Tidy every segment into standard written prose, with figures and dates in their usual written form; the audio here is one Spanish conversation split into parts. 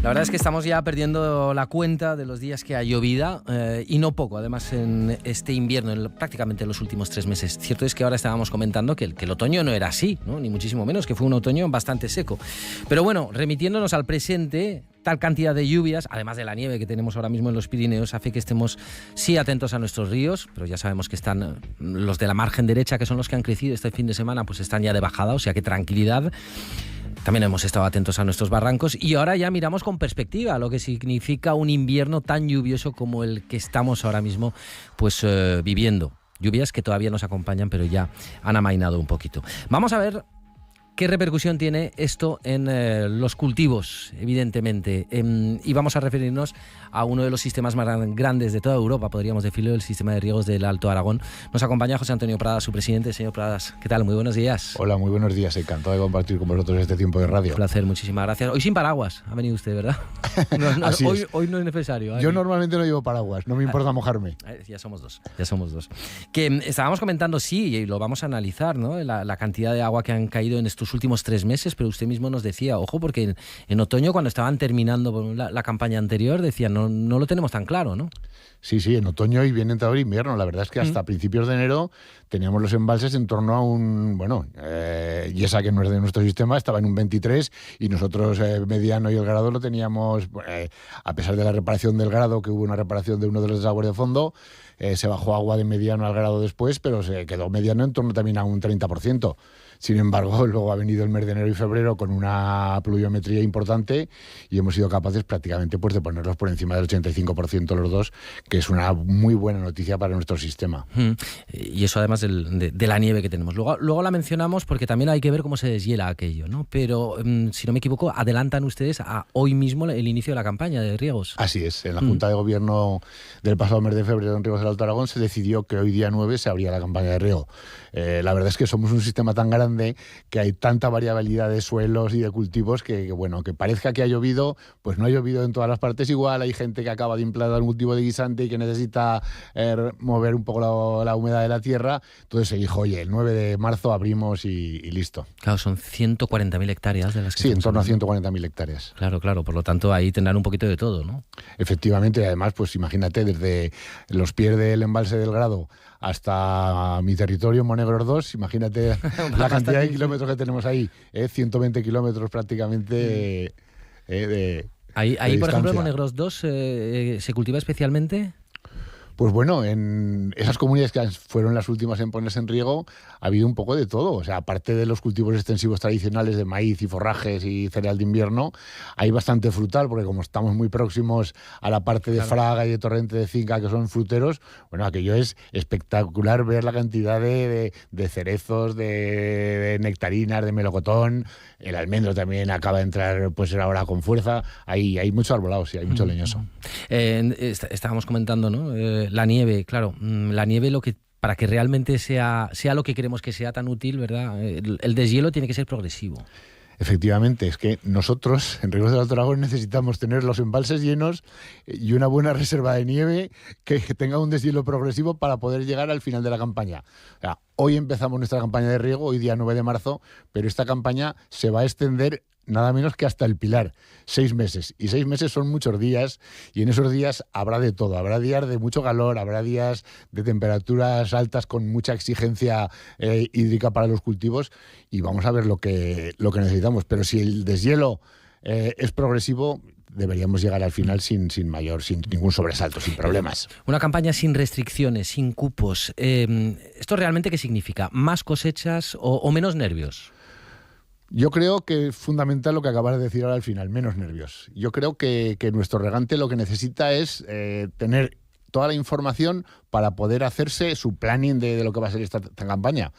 La verdad es que estamos ya perdiendo la cuenta de los días que ha llovido y no poco, además en este invierno, prácticamente en los últimos 3 meses. Cierto es que ahora estábamos comentando que el otoño no era así, ¿no? Ni muchísimo menos, que fue un otoño bastante seco. Pero bueno, remitiéndonos al presente, tal cantidad de lluvias, además de la nieve que tenemos ahora mismo en los Pirineos, hace que estemos sí atentos a nuestros ríos, pero ya sabemos que están los de la margen derecha, que son los que han crecido este fin de semana, pues están ya de bajada, o sea que tranquilidad. También hemos estado atentos a nuestros barrancos y ahora ya miramos con perspectiva lo que significa un invierno tan lluvioso como el que estamos ahora mismo pues viviendo. Lluvias que todavía nos acompañan, pero ya han amainado un poquito. Vamos a ver qué repercusión tiene esto en los cultivos, evidentemente. Y vamos a referirnos a uno de los sistemas más grandes de toda Europa, podríamos decirlo, el sistema de riegos del Alto Aragón. Nos acompaña José Antonio Pradas, su presidente. Señor Pradas, ¿qué tal? Muy buenos días. Hola, muy buenos días. Encantado de compartir con vosotros este tiempo de radio. Un placer, muchísimas gracias. Hoy sin paraguas ha venido usted, ¿verdad? Así es. Hoy no es necesario. Yo normalmente no llevo paraguas, no me importa mojarme. Ya somos dos. Que estábamos comentando, sí, y lo vamos a analizar, ¿no? La cantidad de agua que han caído en estos últimos 3 meses, pero usted mismo nos decía, ojo, porque en otoño, cuando estaban terminando la campaña anterior, decían, no lo tenemos tan claro, ¿no? Sí, en otoño y bien entrado el invierno. La verdad es que hasta principios de enero teníamos los embalses en torno a un, Yesa, que no es de nuestro sistema, estaba en un 23 y nosotros Mediano y El Grado lo teníamos, a pesar de la reparación del Grado, que hubo una reparación de uno de los desagües de fondo, se bajó agua de Mediano al Grado después, pero se quedó Mediano en torno también a un 30%. Sin embargo, luego ha venido el mes de enero y febrero con una pluviometría importante y hemos sido capaces prácticamente pues de ponerlos por encima del 85% los dos, que es una muy buena noticia para nuestro sistema. Y eso además de la nieve que tenemos. Luego la mencionamos porque también hay que ver cómo se deshiela aquello, ¿no? Pero, si no me equivoco, adelantan ustedes a hoy mismo el inicio de la campaña de riegos. Así es. En la Junta de Gobierno del pasado mes de febrero en Riegos del Alto Aragón se decidió que hoy día 9 se abría la campaña de riego. La verdad es que somos un sistema tan grande que hay tanta variabilidad de suelos y de cultivos que parezca que ha llovido, pues no ha llovido en todas las partes igual. Hay gente que acaba de implantar un cultivo de guisante y que necesita mover un poco la humedad de la tierra. Entonces se dijo, oye, el 9 de marzo abrimos y listo. Claro, son 140.000 hectáreas de las que... Sí, en torno a 140.000 hectáreas. Claro, por lo tanto ahí tendrán un poquito de todo, ¿no? Efectivamente, y además, pues imagínate, desde los pies del embalse del Grado hasta mi territorio, Monegros 2, imagínate la cantidad de kilómetros que tenemos ahí, 120 kilómetros prácticamente Ahí por ejemplo, en Monegros 2 ¿se cultiva especialmente? Pues bueno, en esas comunidades que fueron las últimas en ponerse en riego, ha habido un poco de todo. O sea, aparte de los cultivos extensivos tradicionales de maíz y forrajes y cereal de invierno, hay bastante frutal, porque como estamos muy próximos a la parte de Fraga y de Torrente de Cinca, que son fruteros, bueno, aquello es espectacular ver la cantidad de cerezos, de nectarinas, de melocotón. El almendro también acaba de entrar pues ahora con fuerza. Hay mucho arbolado, sí, hay mucho leñoso. Estábamos comentando, ¿no? La nieve, claro, la nieve para que realmente sea lo que queremos que sea tan útil, ¿verdad? El deshielo tiene que ser progresivo. Efectivamente, es que nosotros en Riegos del Alto Aragón necesitamos tener los embalses llenos y una buena reserva de nieve que tenga un deshielo progresivo para poder llegar al final de la campaña. O sea, hoy empezamos nuestra campaña de riego, hoy día 9 de marzo, pero esta campaña se va a extender nada menos que hasta el Pilar, 6 meses. Y 6 meses son muchos días, y en esos días habrá de todo. Habrá días de mucho calor, habrá días de temperaturas altas con mucha exigencia hídrica para los cultivos, y vamos a ver lo que necesitamos. Pero si el deshielo es progresivo, deberíamos llegar al final sin ningún sobresalto, sin problemas. Una campaña sin restricciones, sin cupos. ¿Esto realmente qué significa? ¿Más cosechas o menos nervios? Yo creo que es fundamental lo que acabas de decir ahora al final, menos nervios. Yo creo que nuestro regante lo que necesita es tener toda la información para poder hacerse su planning de lo que va a ser esta campaña.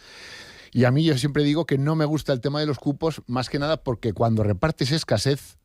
Y a mí yo siempre digo que no me gusta el tema de los cupos, más que nada porque cuando repartes escasez,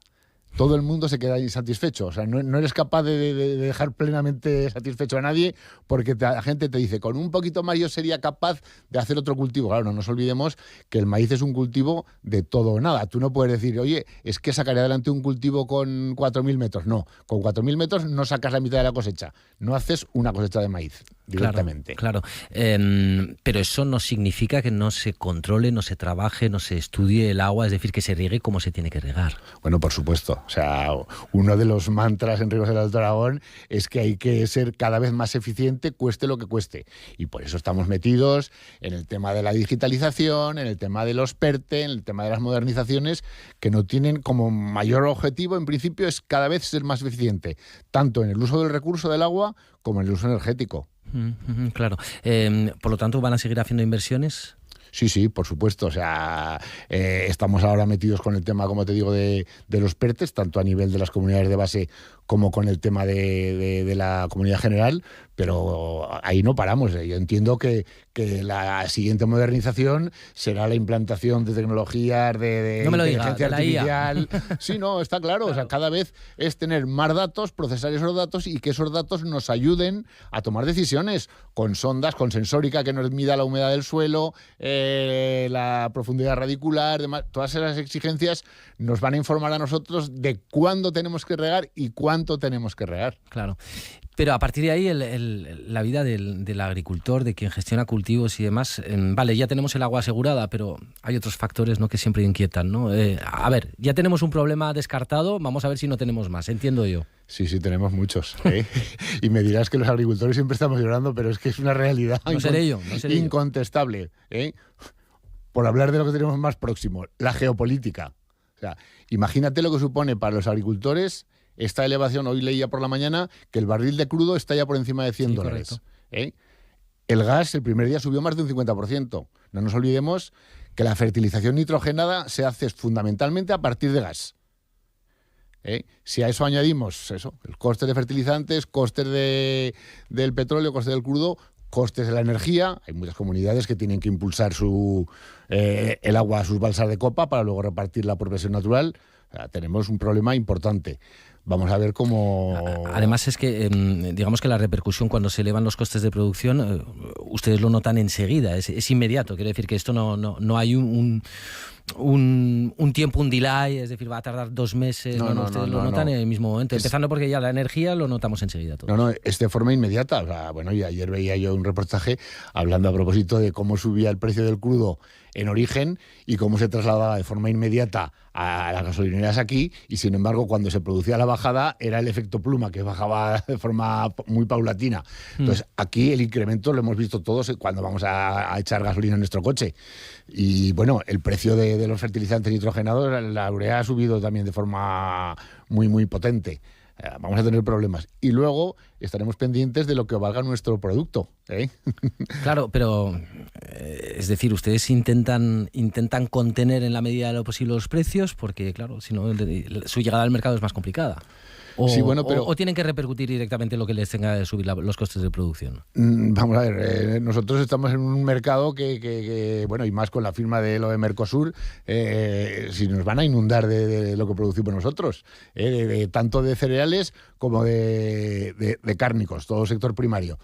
todo el mundo se queda insatisfecho. O sea, no eres capaz de dejar plenamente satisfecho a nadie, porque la gente te dice, con un poquito más yo sería capaz de hacer otro cultivo. Claro, no nos olvidemos que el maíz es un cultivo de todo o nada. Tú no puedes decir, oye, es que sacaré adelante un cultivo con 4.000 metros. No, con 4.000 metros no sacas la mitad de la cosecha. No haces una cosecha de maíz. directamente. Claro. Pero eso no significa que no se controle, no se trabaje, no se estudie el agua, es decir, que se riegue como se tiene que regar. Bueno, por supuesto. O sea, uno de los mantras en Ríos del Alto Aragón es que hay que ser cada vez más eficiente, cueste lo que cueste. Y por eso estamos metidos en el tema de la digitalización, en el tema de los PERTE, en el tema de las modernizaciones, que no tienen como mayor objetivo, en principio, es cada vez ser más eficiente, tanto en el uso del recurso del agua como en el uso energético. Claro. Por lo tanto, ¿van a seguir haciendo inversiones? Sí, por supuesto. O sea, estamos ahora metidos con el tema, como te digo, de los PERTES, tanto a nivel de las comunidades de base como con el tema de la comunidad general, pero ahí no paramos. Yo entiendo que la siguiente modernización será la implantación de tecnologías de no me lo inteligencia diga, artificial. Sí, no, está claro. O sea, cada vez es tener más datos, procesar esos datos y que esos datos nos ayuden a tomar decisiones con sondas, con sensórica que nos mida la humedad del suelo, la profundidad radicular, demás. Todas esas exigencias nos van a informar a nosotros de cuándo tenemos que regar y cuánto tenemos que regar. Claro. Pero a partir de ahí la vida del agricultor, de quien gestiona cultivos y demás, vale, ya tenemos el agua asegurada, pero hay otros factores, ¿no?, que siempre inquietan, ¿no? A ver, ya tenemos un problema descartado, vamos a ver si no tenemos más, entiendo yo. Sí, tenemos muchos. Y me dirás que los agricultores siempre estamos llorando, pero es que es una realidad No seré yo. incontestable. Por hablar de lo que tenemos más próximo, la geopolítica. O sea, imagínate lo que supone para los agricultores esta elevación. Hoy leía por la mañana que el barril de crudo está ya por encima de $100. El gas el primer día subió más de un 50%. No nos olvidemos que la fertilización nitrogenada se hace fundamentalmente a partir de gas. Si a eso añadimos el coste de fertilizantes, costes del petróleo, costes del crudo, costes de la energía, hay muchas comunidades que tienen que impulsar el agua a sus balsas de copa para luego repartirla por presión natural. O sea, tenemos un problema importante. Vamos a ver cómo... Además es que, digamos que la repercusión cuando se elevan los costes de producción, ustedes lo notan enseguida, es inmediato. Quiero decir que esto no hay un tiempo, un delay, es decir, va a tardar 2 meses. Ustedes lo notan en el mismo momento. Empezando porque ya la energía lo notamos enseguida. Todo. Es de forma inmediata. O sea, bueno, y ayer veía yo un reportaje hablando a propósito de cómo subía el precio del crudo en origen y cómo se trasladaba de forma inmediata a las gasolineras aquí, y sin embargo cuando se producía la bajada era el efecto pluma, que bajaba de forma muy paulatina. Entonces aquí el incremento lo hemos visto todos cuando vamos a echar gasolina en nuestro coche. Y bueno, el precio de los fertilizantes nitrogenados, la urea ha subido también de forma muy, muy potente. Vamos a tener problemas. Y luego estaremos pendientes de lo que valga nuestro producto. Claro, pero es decir, ustedes intentan contener en la medida de lo posible los precios, porque claro, si no, su llegada al mercado es más complicada. O tienen que repercutir directamente lo que les tenga de subir los costes de producción. Vamos a ver, nosotros estamos en un mercado que bueno, y más con la firma de lo de Mercosur, si nos van a inundar de lo que producimos nosotros, tanto de cereales como de cárnicos, todo sector primario.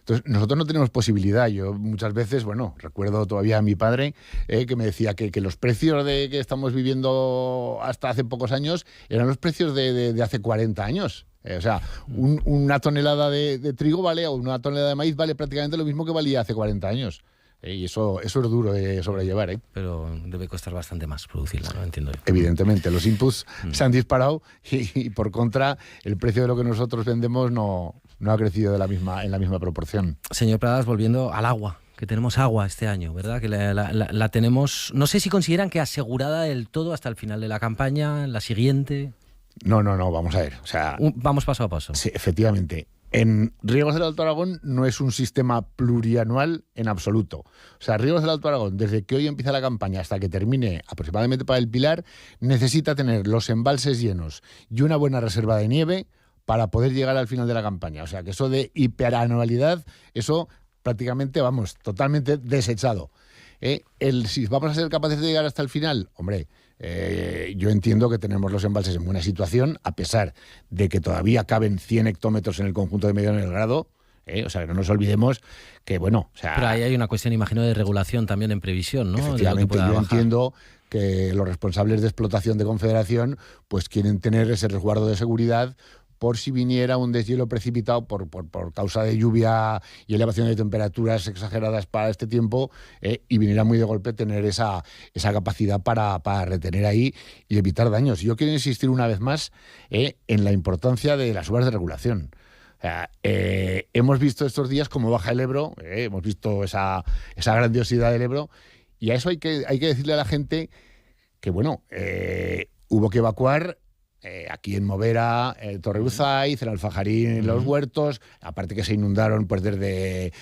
Entonces, nosotros no tenemos posibilidad. Yo muchas veces, recuerdo todavía a mi padre que me decía que los precios que estamos viviendo hasta hace pocos años eran los precios de hace 40 años. O sea, una tonelada de trigo o una tonelada de maíz vale prácticamente lo mismo que valía hace 40 años. Y eso es duro de sobrellevar. Pero debe costar bastante más producirla, ¿no? Entiendo yo. Evidentemente, los inputs se han disparado y por contra, el precio de lo que nosotros vendemos no ha crecido en la misma proporción. Señor Pradas, volviendo al agua, que tenemos agua este año, ¿verdad? Que la tenemos, no sé si consideran que asegurada del todo hasta el final de la campaña, la siguiente. No, vamos a ver. O sea, vamos paso a paso. Sí, efectivamente. En Riegos del Alto Aragón no es un sistema plurianual en absoluto. O sea, Riegos del Alto Aragón, desde que hoy empieza la campaña hasta que termine aproximadamente para el Pilar, necesita tener los embalses llenos y una buena reserva de nieve para poder llegar al final de la campaña. O sea, que eso de hiperanualidad, eso prácticamente, totalmente desechado. Si vamos a ser capaces de llegar hasta el final, hombre, yo entiendo que tenemos los embalses en buena situación, a pesar de que todavía caben 100 hectómetros en el conjunto de Mediano del Grado. O sea, que no nos olvidemos que, Pero ahí hay una cuestión, imagino, de regulación también en previsión, ¿no? Efectivamente, yo entiendo que los responsables de explotación de Confederación pues quieren tener ese resguardo de seguridad por si viniera un deshielo precipitado por causa de lluvia y elevación de temperaturas exageradas para este tiempo, y viniera muy de golpe tener esa capacidad para retener ahí y evitar daños. Yo quiero insistir una vez más en la importancia de las obras de regulación. O sea, hemos visto estos días cómo baja el Ebro, hemos visto esa grandiosidad del Ebro, y a eso hay que decirle a la gente que, bueno, hubo que evacuar aquí en Movera, Torre Uzaiz, el Alfajarín, los Huertos, aparte que se inundaron pues desde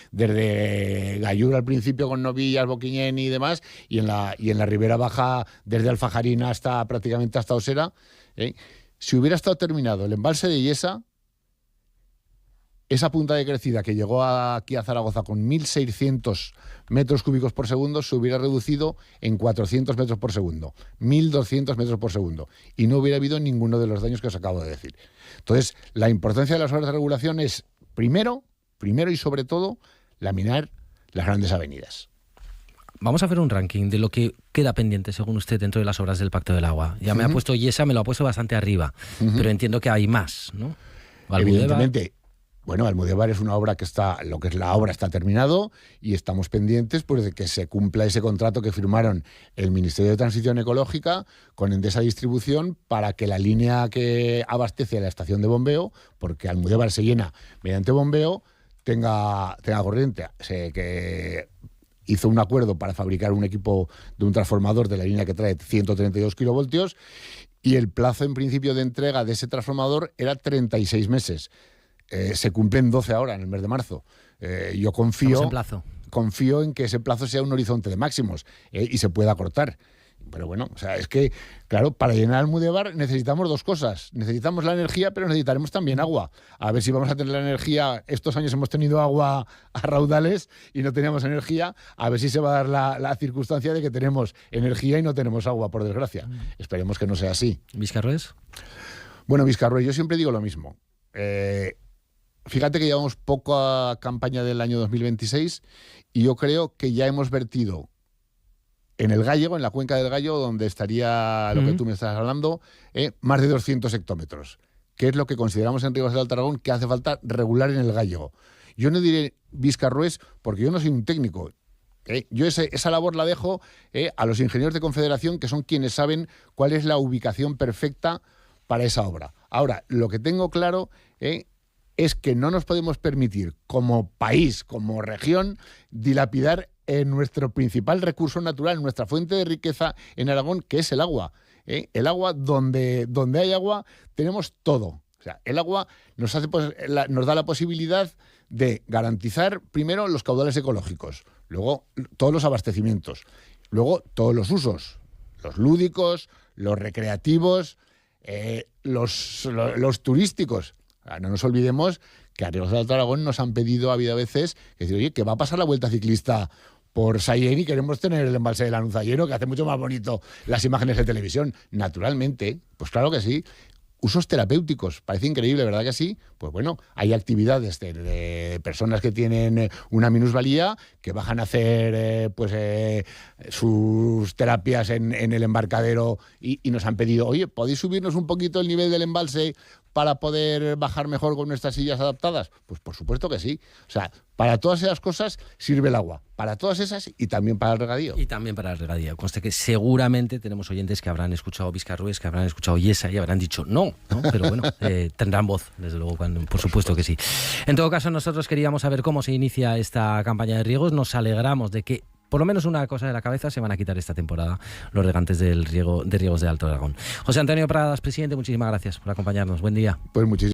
Gallur al principio con Novillas, Boquiñén y demás, y en la Ribera Baja desde Alfajarín prácticamente hasta Osera. Si hubiera estado terminado el embalse de Illesa, esa punta de crecida que llegó aquí a Zaragoza con 1.600 metros cúbicos por segundo se hubiera reducido en 400 metros por segundo, 1.200 metros por segundo, y no hubiera habido ninguno de los daños que os acabo de decir. Entonces, la importancia de las obras de regulación es, primero y sobre todo, laminar las grandes avenidas. Vamos a hacer un ranking de lo que queda pendiente, según usted, dentro de las obras del Pacto del Agua. Ya me ha puesto Illesa, me lo ha puesto bastante arriba, pero entiendo que hay más, ¿no? Evidentemente. Bueno, Almudévar es una obra lo que es la obra está terminado, y estamos pendientes pues de que se cumpla ese contrato que firmaron el Ministerio de Transición Ecológica con Endesa Distribución para que la línea que abastece a la estación de bombeo, porque Almudévar se llena mediante bombeo, tenga corriente. Que hizo un acuerdo para fabricar un equipo de un transformador de la línea que trae 132 kilovoltios, y el plazo en principio de entrega de ese transformador era 36 meses. Se cumplen 12 ahora, en el mes de marzo. Yo confío en que ese plazo sea un horizonte de máximos y se pueda cortar. Pero bueno, o sea, es que, claro, para llenar Almudévar necesitamos dos cosas. Necesitamos la energía, pero necesitaremos también agua. A ver si vamos a tener la energía. Estos años hemos tenido agua a raudales y no teníamos energía. A ver si se va a dar la circunstancia de que tenemos energía y no tenemos agua, por desgracia. Esperemos que no sea así. ¿Vizcarrués? Bueno, Vizcarrués, yo siempre digo lo mismo. Fíjate que llevamos poca campaña del año 2026 y yo creo que ya hemos vertido en el Gállego, en la cuenca del Gallo, donde estaría lo que tú me estás hablando, más de 200 hectómetros, que es lo que consideramos en Ríos del Alto Aragón que hace falta regular en el Gállego. Yo no diré Vizcarrués porque yo no soy un técnico. Yo esa labor la dejo a los ingenieros de Confederación, que son quienes saben cuál es la ubicación perfecta para esa obra. Ahora, lo que tengo claro es que no nos podemos permitir, como país, como región, dilapidar en nuestro principal recurso natural, nuestra fuente de riqueza en Aragón, que es el agua. El agua, donde hay agua, tenemos todo. O sea, el agua nos da la posibilidad de garantizar, primero, los caudales ecológicos, luego todos los abastecimientos, luego todos los usos, los lúdicos, los recreativos, los turísticos. No nos olvidemos que a Ríos del Alto Aragón nos han pedido, ha habido veces, que decir, oye, que va a pasar la vuelta ciclista por Sallén y queremos tener el embalse de la Lanza lleno, que hace mucho más bonito las imágenes de televisión. Naturalmente, pues claro que sí. Usos terapéuticos, parece increíble, ¿verdad que sí? Pues bueno, hay actividades de personas que tienen una minusvalía que bajan a hacer sus terapias en el embarcadero y nos han pedido, oye, ¿podéis subirnos un poquito el nivel del embalse para poder bajar mejor con nuestras sillas adaptadas? Pues por supuesto que sí. O sea, para todas esas cosas sirve el agua. Para todas esas y también para el regadío. Y también para el regadío. Conste que seguramente tenemos oyentes que habrán escuchado Vizcarrués, que habrán escuchado Illesa y habrán dicho no, pero bueno, tendrán voz, desde luego, por supuesto que sí. En todo caso, nosotros queríamos saber cómo se inicia esta campaña de riegos. Nos alegramos de que por lo menos una cosa de la cabeza se van a quitar esta temporada los regantes de riegos de Alto Aragón. José Antonio Pradas, presidente, muchísimas gracias por acompañarnos. Buen día. Pues muchísimas